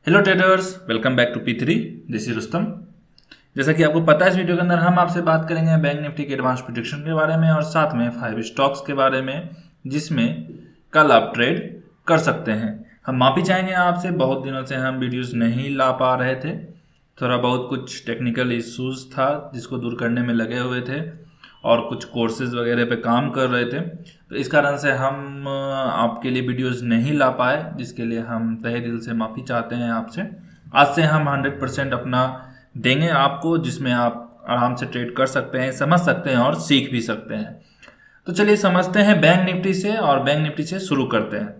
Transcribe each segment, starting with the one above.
Hello traders, welcome back to P3। This is Rustam. जैसा कि आपको पता है, इस वीडियो के अंदर हम आपसे बात करेंगे बैंक निफ्टी के एडवांस प्रेडिक्शन के बारे में और साथ में 5 स्टॉक्स के बारे में जिसमें कल आप ट्रेड कर सकते हैं। हम माफी चाहेंगे आपसे, बहुत दिनों से हम वीडियोस नहीं ला पा रहे थे। थोड़ा बहुत कुछ टेक्निकल इश्यूज था जिसको दूर करने में लगे हुए थे और कुछ कोर्सेज वगैरह पे काम कर रहे थे, तो इस कारण से हम आपके लिए वीडियोस नहीं ला पाए, जिसके लिए हम तहे दिल से माफ़ी चाहते हैं आपसे। आज से हम 100% अपना देंगे आपको, जिसमें आप आराम से ट्रेड कर सकते हैं, समझ सकते हैं और सीख भी सकते हैं। तो चलिए समझते हैं बैंक निफ्टी से, और बैंक निफ्टी से शुरू करते हैं।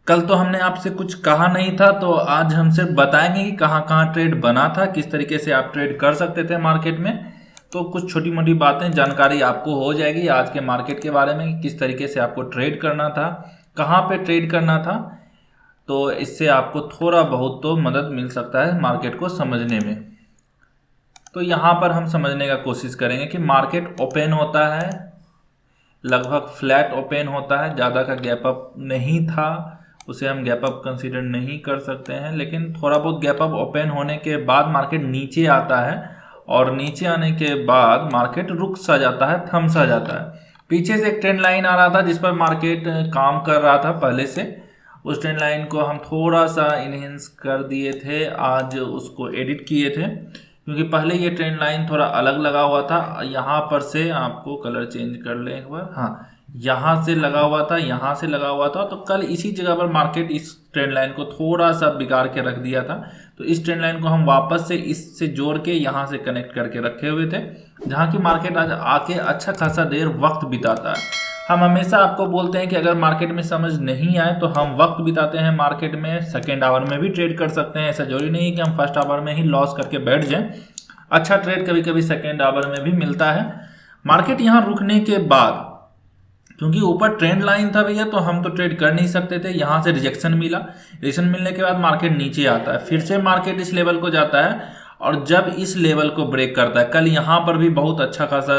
कल तो हमने आपसे कुछ कहा नहीं था, तो आज हम सिर्फ बताएंगे कि कहाँ कहाँ ट्रेड बना था, किस तरीके से आप ट्रेड कर सकते थे मार्केट में। तो कुछ छोटी मोटी बातें, जानकारी आपको हो जाएगी आज के मार्केट के बारे में, किस तरीके से आपको ट्रेड करना था, कहाँ पे ट्रेड करना था। तो इससे आपको थोड़ा बहुत तो मदद मिल सकता है मार्केट को समझने में। तो यहाँ पर हम समझने का कोशिश करेंगे कि मार्केट ओपन होता है, लगभग फ्लैट ओपन होता है, ज़्यादा का गैप अप नहीं था, उसे हम गैप अप कंसीडर नहीं कर सकते हैं। लेकिन थोड़ा बहुत गैप अप ओपन होने के बाद मार्केट नीचे आता है, और नीचे आने के बाद मार्केट रुक सा जाता है, थम सा जाता है। पीछे से एक ट्रेंड लाइन आ रहा था जिस पर मार्केट काम कर रहा था पहले से। उस ट्रेंड लाइन को हम थोड़ा सा इनहेंस कर दिए थे, आज उसको एडिट किए थे, क्योंकि पहले ये ट्रेंड लाइन थोड़ा अलग लगा हुआ था। यहाँ पर से आपको कलर चेंज कर लें एक बार, हाँ, यहाँ से लगा हुआ था, यहाँ से लगा हुआ था। तो कल इसी जगह पर मार्केट इस ट्रेंड लाइन को थोड़ा सा बिगाड़ के रख दिया था। तो इस ट्रेंड लाइन को हम वापस से इससे जोड़ के यहाँ से कनेक्ट करके रखे हुए थे, जहाँ की मार्केट आज आके अच्छा खासा देर वक्त बिताता है। हम हमेशा आपको बोलते हैं कि अगर मार्केट में समझ नहीं आए तो हम वक्त बिताते हैं मार्केट में, सेकेंड आवर में भी ट्रेड कर सकते हैं। ऐसा जरूरी नहीं कि हम फर्स्ट आवर में ही लॉस करके बैठ जाएं। अच्छा ट्रेड कभी कभी सेकेंड आवर में भी मिलता है। मार्केट यहाँ रुकने के बाद, क्योंकि ऊपर ट्रेंड लाइन था भैया, तो हम तो ट्रेड कर नहीं सकते थे। यहाँ से रिजेक्शन मिला, रिजेक्शन मिलने के बाद मार्केट नीचे आता है, फिर से मार्केट इस लेवल को जाता है, और जब इस लेवल को ब्रेक करता है, कल यहाँ पर भी बहुत अच्छा खासा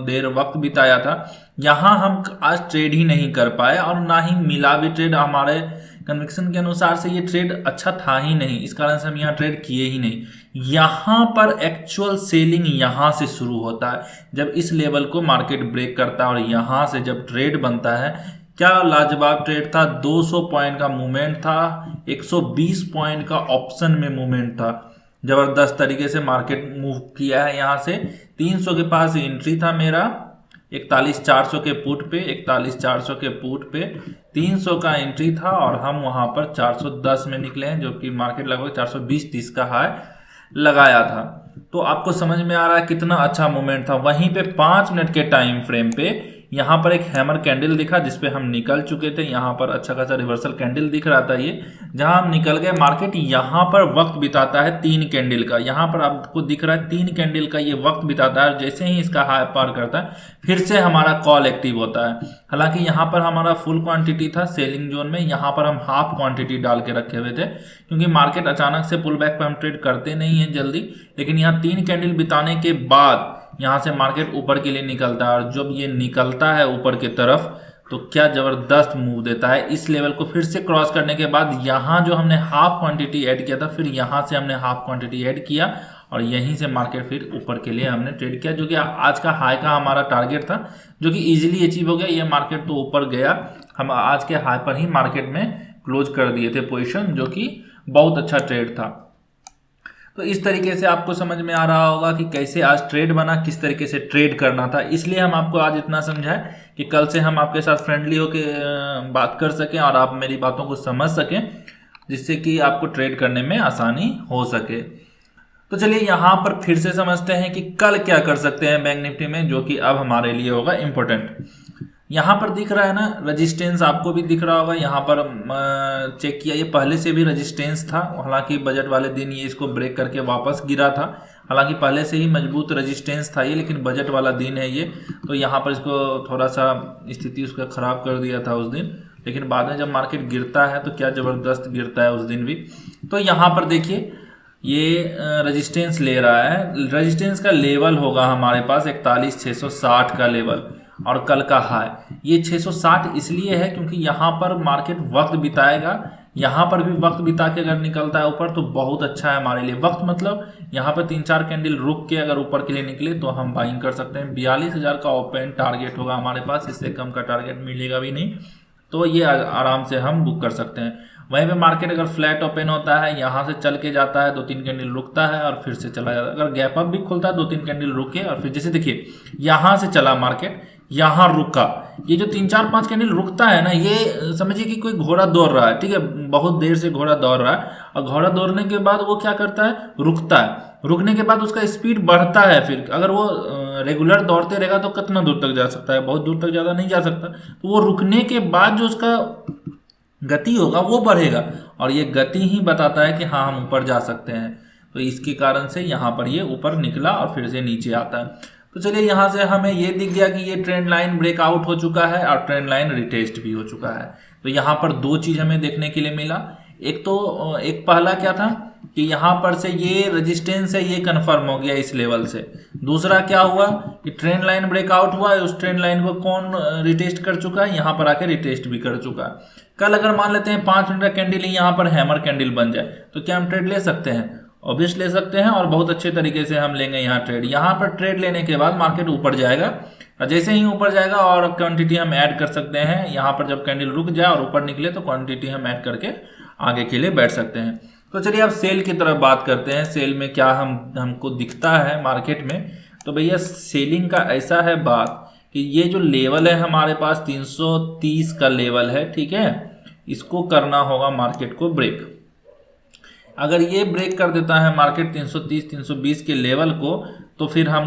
देर वक्त बिताया था। यहाँ हम आज ट्रेड ही नहीं कर पाए, और ना ही मिला भी ट्रेड। हमारे कन्विक्शन के अनुसार से ये ट्रेड अच्छा था ही नहीं, इस कारण से हम यहाँ ट्रेड किए ही नहीं। यहाँ पर एक्चुअल सेलिंग यहाँ से शुरू होता है, जब इस लेवल को मार्केट ब्रेक करता है, और यहाँ से जब ट्रेड बनता है। क्या लाजवाब ट्रेड था, 200 पॉइंट का मूवमेंट था, 120 पॉइंट का ऑप्शन में मूवमेंट था। जबरदस्त तरीके से मार्केट मूव किया है। यहाँ से 300 के पास एंट्री था मेरा, 41,400 के पुट पे, 41,400 के पुट पे 300 का एंट्री था, और हम वहां पर 410 में निकले हैं, जो कि मार्केट लगभग 420-30 का हाई लगाया था। तो आपको समझ में आ रहा है कितना अच्छा मूवमेंट था। वहीं पे 5 मिनट के टाइम फ्रेम पे यहाँ पर एक हैमर कैंडल दिखा, जिसपे हम निकल चुके थे। यहाँ पर अच्छा खासा रिवर्सल कैंडल दिख रहा था, ये जहां हम निकल गए। मार्केट यहाँ पर वक्त बिताता है 3 कैंडल का, यहाँ पर आपको दिख रहा है 3 कैंडल का ये वक्त बिताता है। जैसे ही इसका हाई पार करता है, फिर से हमारा कॉल एक्टिव होता है। हालांकि यहाँ पर हमारा फुल क्वांटिटी था सेलिंग जोन में, यहाँ पर हम हाफ क्वांटिटी डाल के रखे हुए थे, क्योंकि मार्केट अचानक से पुल बैक पर हम ट्रेड करते नहीं है जल्दी। लेकिन यहाँ 3 कैंडल बिताने के बाद यहाँ से मार्केट ऊपर के लिए निकलता है, और जब ये निकलता है ऊपर की तरफ, तो क्या जबरदस्त मूव देता है। इस लेवल को फिर से क्रॉस करने के बाद यहाँ जो हमने हाफ क्वांटिटी ऐड किया था, फिर यहाँ से हमने हाफ क्वांटिटी ऐड किया, और यहीं से मार्केट फिर ऊपर के लिए हमने ट्रेड किया, जो कि आज का हाई का हमारा टारगेट था, जो कि इजीली अचीव हो गया। ये मार्केट तो ऊपर गया, हम आज के हाई पर ही मार्केट में क्लोज कर दिए थे पोजिशन, जो कि बहुत अच्छा ट्रेड था। तो इस तरीके से आपको समझ में आ रहा होगा कि कैसे आज ट्रेड बना, किस तरीके से ट्रेड करना था। इसलिए हम आपको आज इतना समझाएं कि कल से हम आपके साथ फ्रेंडली होकर बात कर सकें, और आप मेरी बातों को समझ सकें, जिससे कि आपको ट्रेड करने में आसानी हो सके। तो चलिए यहाँ पर फिर से समझते हैं कि कल क्या कर सकते हैं बैंक निफ्टी में, जो कि अब हमारे लिए होगा इम्पोर्टेंट। यहाँ पर दिख रहा है ना रेजिस्टेंस, आपको भी दिख रहा होगा। यहाँ पर चेक किया, ये पहले से भी रेजिस्टेंस था, हालांकि बजट वाले दिन ये इसको ब्रेक करके वापस गिरा था। हालांकि पहले से ही मजबूत रेजिस्टेंस था ये, लेकिन बजट वाला दिन है ये, तो यहाँ पर इसको थोड़ा सा स्थिति उसका खराब कर दिया था उस दिन। लेकिन बाद में जब मार्केट गिरता है तो क्या जबरदस्त गिरता है उस दिन भी। तो यहाँ पर देखिए ये रेजिस्टेंस ले रहा है, रेजिस्टेंस का लेवल होगा हमारे पास 41,660 का लेवल, और कल का हाई ये 660 इसलिए है क्योंकि यहाँ पर मार्केट वक्त बिताएगा यहाँ पर भी वक्त बिता के अगर निकलता है ऊपर तो बहुत अच्छा है हमारे लिए। वक्त मतलब यहाँ पर 3-4 कैंडल रुक के अगर ऊपर के लिए निकले तो हम बाइंग कर सकते हैं। 42,000 का ओपन टारगेट होगा हमारे पास, इससे कम का टारगेट मिलेगा भी नहीं, तो ये आराम से हम बुक कर सकते हैं। वहीं पे मार्केट अगर फ्लैट ओपन होता है, यहाँ से चल के जाता है, 2-3 कैंडल रुकता है और फिर से चला जाता है। अगर गैप अप भी खुलता है, 2-3 कैंडल रुके और फिर जैसे देखिए यहाँ से चला मार्केट, यहाँ रुका, ये जो 3-4-5 कैंडल रुकता है ना, ये समझिए कि कोई घोड़ा दौड़ रहा है, ठीक है, बहुत देर से घोड़ा दौड़ रहा है और घोड़ा दौड़ने के बाद वो क्या करता है, रुकता है। रुकने के बाद उसका स्पीड बढ़ता है, फिर अगर वो रेगुलर दौड़ते रहेगा तो कितना दूर तक जा सकता है, बहुत दूर तक ज़्यादा नहीं जा सकता। तो वो रुकने के बाद जो उसका गति होगा वो बढ़ेगा और ये गति ही बताता है कि हाँ हम ऊपर जा सकते हैं। तो इसके कारण से यहाँ पर ये ऊपर निकला और फिर से नीचे आता है। तो चलिए यहाँ से हमें ये दिख गया कि ये ट्रेंड लाइन ब्रेकआउट हो चुका है और ट्रेंड लाइन रिटेस्ट भी हो चुका है। तो यहाँ पर दो चीज हमें देखने के लिए मिला। एक तो एक पहला क्या था कि यहाँ पर से ये रेजिस्टेंस है, ये कंफर्म हो गया इस लेवल से। दूसरा क्या हुआ कि ट्रेंड लाइन ब्रेकआउट हुआ है, उस ट्रेंड लाइन को कौन रिटेस्ट कर चुका है, यहाँ पर आके रिटेस्ट भी कर चुका है। कल अगर मान लेते हैं 5 मिनट का कैंडल यहाँ पर हैमर कैंडल बन जाए तो क्या हम ट्रेड ले सकते हैं? ऑब्वियस ले सकते हैं और बहुत अच्छे तरीके से हम लेंगे यहाँ ट्रेड। यहाँ पर ट्रेड लेने के बाद मार्केट ऊपर जाएगा और जैसे ही ऊपर जाएगा और क्वांटिटी हम ऐड कर सकते हैं। यहाँ पर जब कैंडल रुक जाए और ऊपर निकले तो क्वांटिटी हम ऐड करके आगे के लिए बैठ सकते हैं। तो चलिए अब सेल की तरफ बात करते हैं। सेल में क्या हमको दिखता है मार्केट में। तो भैया सेलिंग का ऐसा है बात कि ये जो लेवल है हमारे पास 330 का लेवल है, ठीक है, इसको करना होगा मार्केट को ब्रेक। अगर ये ब्रेक कर देता है मार्केट 330-320 के लेवल को तो फिर हम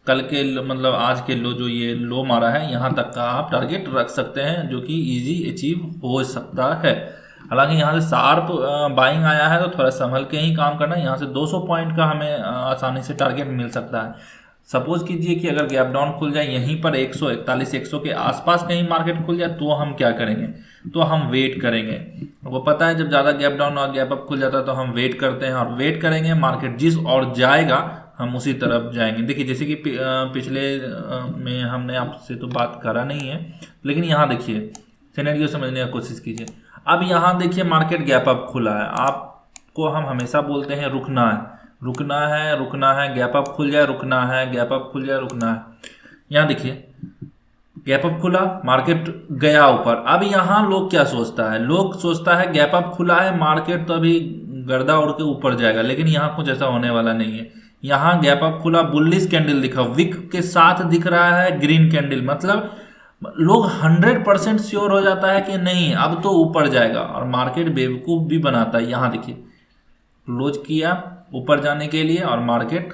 कल के मतलब आज के लो जो ये लो मारा है यहाँ तक का आप टारगेट रख सकते हैं, जो कि इजी अचीव हो सकता है। हालांकि यहाँ से शार्प बाइंग आया है तो थोड़ा संभल के ही काम करना। यहाँ से 200 पॉइंट का हमें आसानी से टारगेट मिल सकता है। सपोज कीजिए कि अगर गैप डाउन खुल जाए यहीं पर 141 के आसपास कहीं मार्केट खुल जाए तो हम क्या करेंगे? तो हम वेट करेंगे। वो पता है जब ज़्यादा गैप डाउन और गैप अप खुल जाता है तो हम वेट करते हैं और वेट करेंगे। मार्केट जिस और जाएगा हम उसी तरफ जाएंगे। देखिए जैसे कि पिछले में हमने आपसे तो बात करा नहीं है, लेकिन यहाँ देखिए सिनेरियो समझने का कोशिश कीजिए। अब यहाँ देखिए मार्केट गैप अप खुला है, आपको हम हमेशा बोलते हैं रुकना है, रुकना है, रुकना है, गैप अप खुल जाए रुकना है, गैप अप खुल जाए रुकना है। यहाँ देखिए गैप अप खुला, मार्केट गया ऊपर। अब यहाँ लोग क्या सोचता है? लोग सोचता है गैप अप खुला है मार्केट तो अभी गर्दा उड़ के ऊपर जाएगा, लेकिन यहाँ कुछ ऐसा होने वाला नहीं है। यहाँ गैप अप खुला, बुलिश कैंडल दिखा, विक के साथ दिख रहा है ग्रीन कैंडल, मतलब लोग 100% श्योर हो जाता है कि नहीं अब तो ऊपर जाएगा और मार्केट बेवकूफ भी बनाता है। यहाँ देखिए क्लोज किया ऊपर जाने के लिए और मार्केट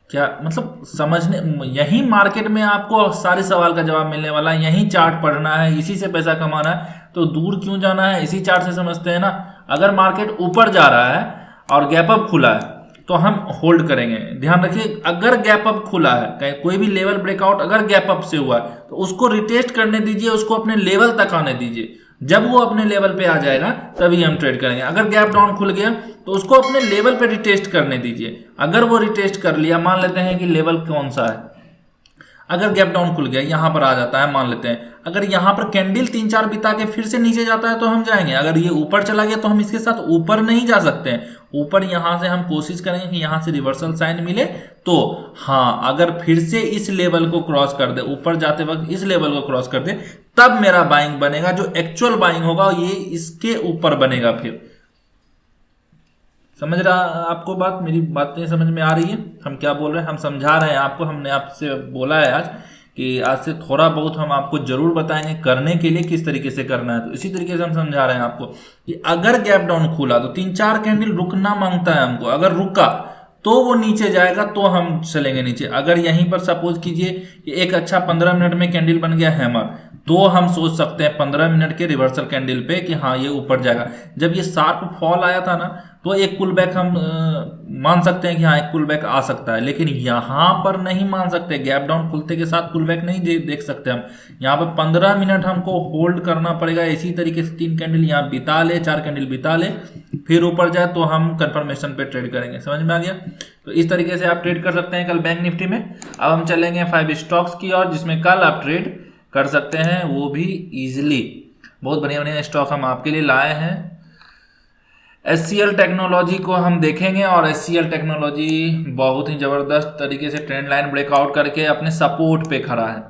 क्या मतलब समझने, यही मार्केट में आपको सारे सवाल का जवाब मिलने वाला है। यही चार्ट पढ़ना है, इसी से पैसा कमाना है, तो दूर क्यों जाना है? इसी चार्ट से समझते हैं ना। अगर मार्केट ऊपर जा रहा है और गैप अप खुला है तो हम होल्ड करेंगे। ध्यान रखिए अगर गैप अप खुला है, कोई भी लेवल ब्रेकआउट अगर गैप अप से हुआ है तो उसको रिटेस्ट करने दीजिए, उसको अपने लेवल तक आने दीजिए। जब वो अपने लेवल पे आ जाएगा तभी हम ट्रेड करेंगे। अगर गैप डाउन खुल गया तो उसको अपने लेवल पे रिटेस्ट करने दीजिए। अगर वो रिटेस्ट कर लिया, मान लेते हैं कि लेवल कौन सा है, अगर गैप डाउन खुल गया यहाँ पर आ जाता है, मान लेते हैं अगर यहाँ पर कैंडल 3-4 बिता के फिर से नीचे जाता है तो हम जाएंगे। अगर ये ऊपर चला गया तो हम इसके साथ ऊपर नहीं जा सकते हैं। ऊपर यहाँ से हम कोशिश करेंगे कि यहाँ से रिवर्सल साइन मिले तो हाँ, अगर फिर से इस लेवल को क्रॉस कर दे, ऊपर जाते वक्त इस लेवल को क्रॉस कर दे, तब मेरा बाइंग बनेगा। जो एक्चुअल बाइंग होगा ये इसके ऊपर बनेगा। फिर समझ रहा आपको बात? मेरी बातें समझ में आ रही है? हम क्या बोल रहे हैं, हम समझा रहे हैं आपको। हमने आपसे बोला है आज कि आज से थोड़ा बहुत हम आपको जरूर बताएंगे करने के लिए किस तरीके से करना है। तो इसी तरीके से हम समझा रहे हैं आपको कि अगर गैप डाउन खुला तो 3-4 कैंडल रुकना मांगता है हमको। अगर रुका तो वो नीचे जाएगा तो हम चलेंगे नीचे। अगर यहीं पर सपोज कीजिए कि एक अच्छा 15 मिनट में कैंडल बन गया हैमर, तो हम सोच सकते हैं 15 मिनट के रिवर्सल कैंडल पे कि हाँ ये ऊपर जाएगा। जब ये शार्प फॉल आया था ना तो एक पुल बैक हम मान सकते हैं कि हाँ एक पुल बैक आ सकता है, लेकिन यहाँ पर नहीं मान सकते। गैप डाउन खुलते के साथ पुल बैक नहीं देख सकते हम। यहाँ पर 15 मिनट हमको होल्ड करना पड़ेगा। इसी तरीके से 3 कैंडल यहाँ बिता ले, 4 कैंडल बिता ले, फिर ऊपर जाए तो हम कंफर्मेशन पे ट्रेड करेंगे। समझ में आ गया? तो इस तरीके से आप ट्रेड कर सकते हैं कल बैंक निफ्टी में। अब हम चलेंगे 5 स्टॉक्स की और जिसमें कल आप ट्रेड कर सकते हैं वो भी इजिली। बहुत बढ़िया बढ़िया स्टॉक हम आपके लिए लाए हैं। SCL टेक्नोलॉजी को हम देखेंगे और SCL टेक्नोलॉजी बहुत ही ज़बरदस्त तरीके से ट्रेंड लाइन ब्रेकआउट करके अपने सपोर्ट पे खड़ा है।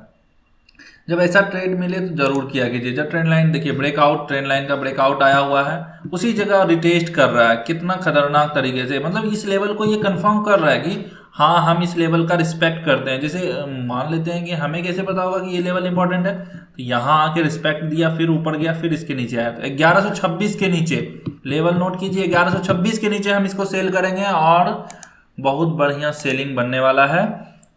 जब ऐसा ट्रेड मिले तो जरूर किया कीजिए। जब ट्रेंड लाइन देखिए ब्रेकआउट, ट्रेंड लाइन का ब्रेकआउट आया हुआ है, उसी जगह रिटेस्ट कर रहा है, कितना खतरनाक तरीके से, मतलब इस लेवल को ये कंफर्म कर रहा है कि हाँ हम इस लेवल का रिस्पेक्ट करते हैं। जैसे मान लेते हैं कि हमें कैसे पता होगा कि ये लेवल इंपॉर्टेंट है, तो यहाँ आके रिस्पेक्ट दिया, फिर ऊपर गया, फिर इसके नीचे आया, तो 1126 के नीचे लेवल नोट कीजिए। 1126 के नीचे हम इसको सेल करेंगे और बहुत बढ़िया सेलिंग बनने वाला है,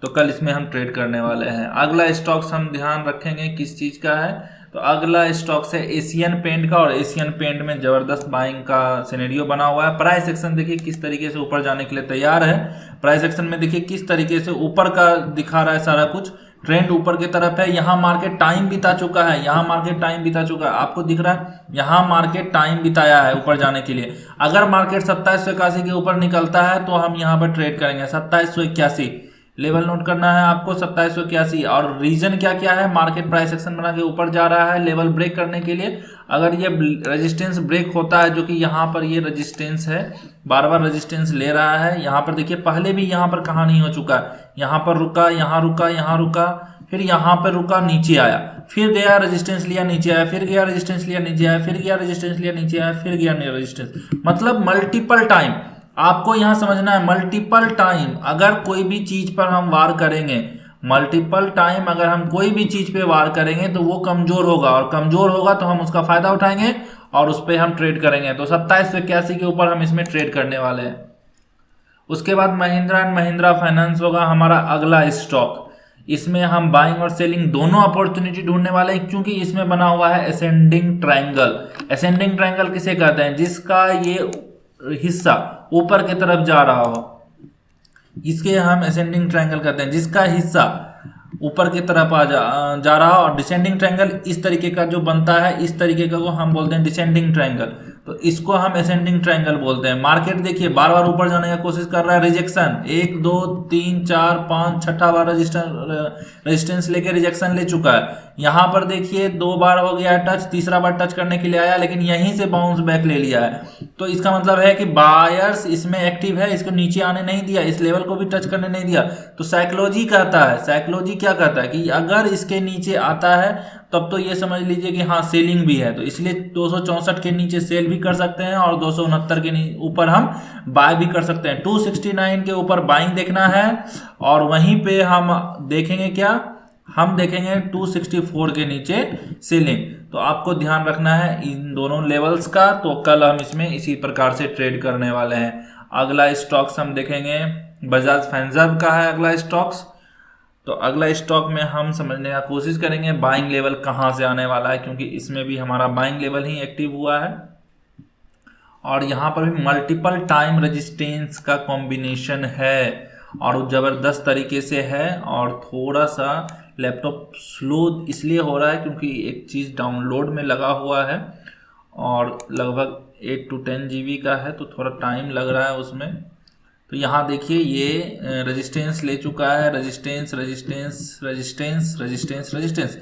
तो कल इसमें हम ट्रेड करने वाले हैं। अगला स्टॉक्स हम ध्यान रखेंगे किस चीज़ का है, तो अगला स्टॉक्स है एशियन पेंट का, और एशियन पेंट में ज़बरदस्त बाइंग का सिनेरियो बना हुआ है। प्राइस एक्शन देखिए किस तरीके से ऊपर जाने के लिए तैयार है। प्राइस एक्शन में देखिए किस तरीके से ऊपर का दिखा रहा है, सारा कुछ ट्रेंड ऊपर की तरफ है। यहाँ मार्केट टाइम बिता चुका है, यहाँ मार्केट टाइम बिता चुका है, आपको दिख रहा है यहाँ मार्केट टाइम बिताया है ऊपर जाने के लिए। अगर मार्केट 2781 के ऊपर निकलता है तो हम यहाँ पर ट्रेड करेंगे। 2781 लेवल नोट करना है आपको, 2781। और रीजन क्या क्या है, मार्केट प्राइस एक्शन बना के ऊपर जा रहा है लेवल ब्रेक करने के लिए। अगर ये रेजिस्टेंस ब्रेक होता है, जो कि यहाँ पर ये रेजिस्टेंस है, बार बार रेजिस्टेंस ले रहा है। यहाँ पर देखिए पहले भी यहाँ पर कहानी हो चुका है, यहाँ पर रुका, यहाँ रुका, यहाँ रुका, फिर यहाँ पर रुका, नीचे आया, फिर गया रेजिस्टेंस लिया, नीचे आया, फिर गया रेजिस्टेंस लिया, नीचे आया, फिर गया रेजिस्टेंस लिया, नीचे आया, फिर गया रेजिस्टेंस, मतलब मल्टीपल टाइम। आपको यहां समझना है मल्टीपल टाइम अगर कोई भी चीज पर हम वार करेंगे, मल्टीपल टाइम अगर हम कोई भी चीज पे वार करेंगे तो वो कमजोर होगा, और कमजोर होगा तो हम उसका फायदा उठाएंगे और उस पर हम ट्रेड करेंगे। तो 2781 के ऊपर हम इसमें ट्रेड करने वाले हैं। उसके बाद महिंद्रा एंड महिंद्रा फाइनेंस होगा हमारा अगला स्टॉक। इसमें हम बाइंग और सेलिंग दोनों अपॉर्चुनिटी ढूंढने वाले हैं, क्योंकि इसमें बना हुआ है असेंडिंग ट्रायंगल। असेंडिंग ट्रायंगल किसे कहते हैं, जिसका ये हिस्सा ऊपर की तरफ जा रहा हो, इसके हम असेंडिंग ट्रायंगल कहते हैं। जिसका हिस्सा ऊपर की तरफ जा रहा हो, और डिसेंडिंग ट्रायंगल इस तरीके का जो बनता है, इस तरीके का को हम बोलते हैं डिसेंडिंग ट्रायंगल, तो इसको हम असेंडिंग ट्रायंगल बोलते हैं। मार्केट देखिए बार बार ऊपर जाने का कोशिश कर रहा है, रिजेक्शन 1 2 3 4 5 छठा बार रेजिस्टेंस लेके रिजेक्शन ले चुका है। यहाँ पर देखिए 2 बार हो गया टच, तीसरा बार टच करने के लिए आया, लेकिन यहीं से बाउंस बैक ले लिया है। तो इसका मतलब है कि बायर्स इसमें एक्टिव है, इसको नीचे आने नहीं दिया, इस लेवल को भी टच करने नहीं दिया। तो साइकोलॉजी कहता है, साइकोलॉजी क्या कहता है कि अगर इसके नीचे आता है तब तो ये समझ लीजिए कि हाँ सेलिंग भी है, तो इसलिए 264 के नीचे सेल भी कर सकते हैं और 269 के ऊपर हम बाय भी कर सकते हैं। 269 के ऊपर बाइंग देखना है, और वहीं पे हम देखेंगे क्या, हम देखेंगे 264 के नीचे सेलिंग। तो आपको ध्यान रखना है इन दोनों लेवल्स का। तो कल हम इसमें इसी प्रकार से ट्रेड करने वाले हैं। अगला स्टॉक्स हम देखेंगे बजाज फाइनेंस का है अगला स्टॉक्स। तो अगला स्टॉक में हम समझने का कोशिश करेंगे बाइंग लेवल कहाँ से आने वाला है, क्योंकि इसमें भी हमारा बाइंग लेवल ही एक्टिव हुआ है, और यहाँ पर भी मल्टीपल टाइम रेजिस्टेंस का कॉम्बिनेशन है और ज़बरदस्त तरीके से है। और थोड़ा सा लैपटॉप स्लो इसलिए हो रहा है क्योंकि एक चीज़ डाउनलोड में लगा हुआ है और लगभग 8 to 10 GB का है, तो थोड़ा टाइम लग रहा है उसमें। तो यहाँ देखिए ये रेजिस्टेंस ले चुका है, resistance resistance resistance resistance resistance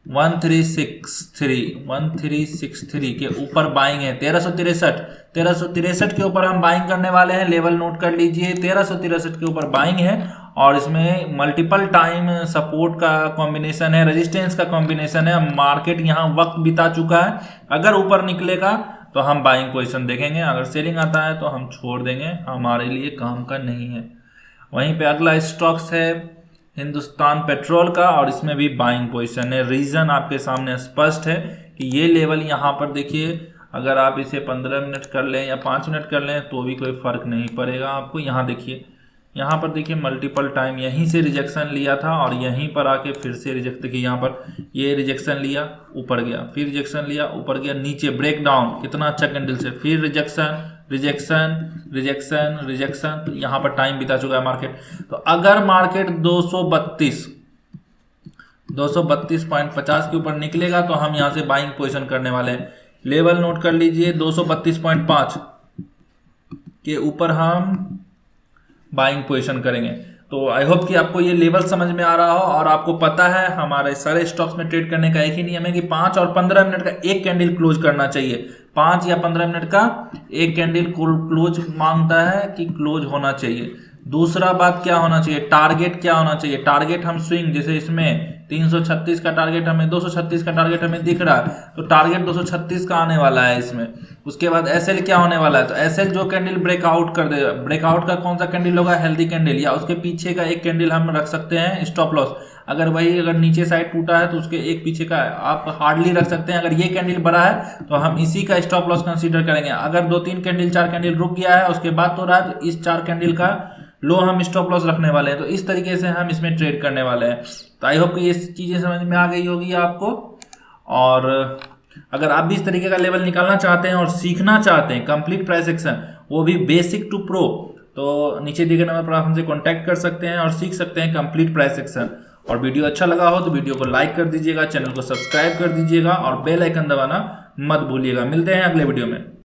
1363 के ऊपर बाइंग है। 1363 के ऊपर हम बाइंग करने वाले हैं, लेवल नोट कर लीजिए। 1363 के ऊपर बाइंग है, और इसमें मल्टीपल टाइम सपोर्ट का कॉम्बिनेशन है, रेजिस्टेंस का कॉम्बिनेशन है। मार्केट यहाँ वक्त बिता चुका है, अगर ऊपर निकलेगा तो हम बाइंग पोजीशन देखेंगे, अगर सेलिंग आता है तो हम छोड़ देंगे, हमारे लिए काम का नहीं है। वहीं पे अगला स्टॉक्स है हिंदुस्तान पेट्रोल का, और इसमें भी बाइंग पोजीशन है। रीजन आपके सामने स्पष्ट है कि ये लेवल यहाँ पर देखिए, अगर आप इसे 15 मिनट कर लें या 5 मिनट कर लें तो भी कोई फर्क नहीं पड़ेगा आपको। यहाँ देखिए, यहाँ पर देखिए मल्टीपल टाइम यहीं से रिजेक्शन लिया था और यहीं पर आके फिर से रिजेक्ट, देखिए यहाँ पर ये रिजेक्शन लिया, ऊपर गया, फिर रिजेक्शन लिया, ऊपर गया, नीचे ब्रेक डाउन, कितना अच्छा कैंडल से, फिर रिजेक्शन रिजेक्शन रिजेक्शन रिजेक्शन, तो यहाँ पर टाइम बिता चुका है मार्केट। तो अगर मार्केट 232.50 के ऊपर निकलेगा तो हम यहाँ से बाइंग पोजीशन करने वाले हैं। लेवल नोट कर लीजिए, 232.5 के ऊपर हम बाइंग पोजीशन करेंगे। तो तो आई होप कि आपको ये लेवल समझ में आ रहा हो और आपको पता है हमारे सारे स्टॉक्स में ट्रेड करने का एक ही नियम है कि 5 और 15 मिनट का एक कैंडल क्लोज करना चाहिए। 5 या 15 मिनट का एक कैंडल क्लोज मांगता है कि क्लोज होना चाहिए। दूसरा बात क्या होना चाहिए, टारगेट क्या होना चाहिए। टारगेट हम स्विंग, जैसे इसमें 336 का टारगेट हमें 236 का टारगेट हमें दिख रहा है, तो टारगेट 236 का आने वाला है इसमें। उसके बाद एसएल क्या होने वाला है, तो एसएल जो कैंडल ब्रेकआउट कर देगा, ब्रेकआउट का कौन सा कैंडल होगा, हेल्दी कैंडल, या उसके पीछे का एक कैंडल हम रख सकते हैं स्टॉप लॉस। अगर नीचे साइड टूटा है तो उसके एक पीछे का आप हार्डली रख सकते हैं। अगर ये कैंडल बड़ा है तो हम इसी का स्टॉप लॉस कंसीडर करेंगे। अगर 2-3 कैंडल 4 कैंडल रुक गया है उसके बाद तो रहा है, तो इस 4 कैंडल का लो हम स्टॉप लॉस रखने वाले हैं। तो इस तरीके से हम इसमें ट्रेड करने वाले हैं। तो आई होप कि ये चीज़ें समझ में आ गई होगी आपको। और अगर आप भी इस तरीके का लेवल निकालना चाहते हैं और सीखना चाहते हैं कंप्लीट प्राइस एक्शन, वो भी बेसिक टू प्रो, तो नीचे दिए गए नंबर पर आप हमसे कॉन्टैक्ट कर सकते हैं और सीख सकते हैं कंप्लीट प्राइस एक्शन। और वीडियो अच्छा लगा हो तो वीडियो को लाइक कर दीजिएगा, चैनल को सब्सक्राइब कर दीजिएगा और बेल आइकन दबाना मत भूलिएगा। मिलते हैं अगले वीडियो में।